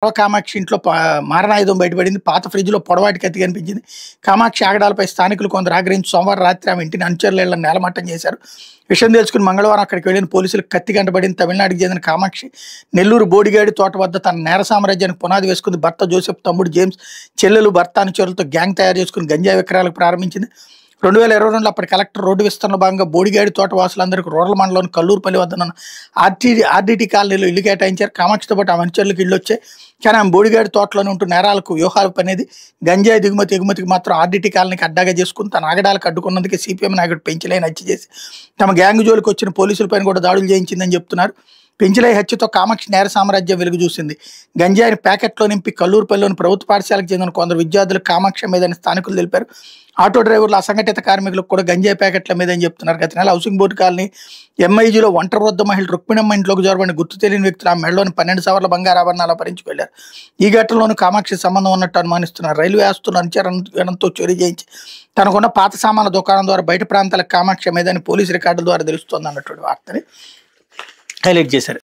కామాక్షి ఇంట్లో మారణాయుధం బయటపడింది. పాత ఫ్రిడ్జ్‌లో పొడవాటి కత్తి కనిపించింది. కామాక్షి ఆగడాలపై స్థానికులు కొందరు ఆగ్రహించి సోమవారం రాత్రి ఆమె ఇంటిని అనుచరులు ఇళ్లను నేలమట్టం చేశారు. విషయం తెలుసుకుని మంగళవారం అక్కడికి వెళ్లిన పోలీసులకు కత్తి కంటపడింది. తమిళనాడుకు చెందిన కామాక్షి నెల్లూరు బోడిగాడి తోట వద్ద తన నేర సామ్రాజ్యానికి పునాది వేసుకుంది. భర్త జోసెఫ్, తమ్ముడు జేమ్స్, చెల్లెలు భర్త అనుచరులతో గ్యాంగ్ తయారు చేసుకుని గంజాయి విక్రయాలకు ప్రారంభించింది. 2022లో అప్పటి కలెక్టర్ రోడ్డు విస్తరణలో భాగంగా బోడిగాడి తోట వాసులందరికీ రూరల్ మండలంలోని కల్లూరుపల్లి వద్ద ఉన్న ఆర్డీటీ కాలనీలో ఇల్లు కేటాయించారు. కామాక్షితో పాటు ఆమె అనుచరులకు ఇల్లు వచ్చాయి. కానీ ఆమె బోడిగాడి తోటలోనే ఉంటూ నేరాలకు వ్యూహాలు పనేది. గంజాయి దిగుమతి ఎగుమతికి మాత్రం ఆర్డీటీ కాలనీకి అడ్డాగా చేసుకుని తన ఆగడాలకు అడ్డుకున్నందుకే సిపిఎం నాయకుడు పెంచలేని హత్య చేసి తమ గ్యాంగ్ జోలికి వచ్చిన పోలీసులపైన కూడా దాడులు చేయించిందని చెప్తున్నారు. పెంచలై హత్యతో కామాక్షి నేర సామ్రాజ్యం వెలుగు చూసింది. గంజాయిని ప్యాకెట్లో నింపి కల్లూరుపల్లిలోని ప్రభుత్వ పాఠశాలకు చెందిన కొందరు విద్యార్థులు కామాక్షి మీదని స్థానికులు తెలిపారు. ఆటో డ్రైవర్లు, అసంఘటిత కార్మికులకు కూడా గంజాయి ప్యాకెట్ల మీదని చెప్తున్నారు. గత నెల హౌసింగ్ బోర్డు కాలనీ ఎంఐజీలో ఒంటరి వద్ద మహిళ రుక్మిణమ్మ ఇంట్లోకి జోరబడిన గుర్తు తెలియని వ్యక్తులు ఆ మెడలోని 12 సవర్ల బంగారు ఆభరణాలు అపహరించుకెళ్లారు. ఈ ఘటనలోనూ కామాక్షి సంబంధం ఉన్నట్టు అనుమానిస్తున్నారు. రైల్వే ఆస్తులను అనుచరణతో చోరీ చేయించి తనకున్న పాత సామాన్ల దుకాణం ద్వారా బయట ప్రాంతాలకు కామాక్షి మీదని పోలీసు రికార్డుల ద్వారా తెలుస్తోంది అన్నటువంటి వార్తని హైలైట్ చేశారు.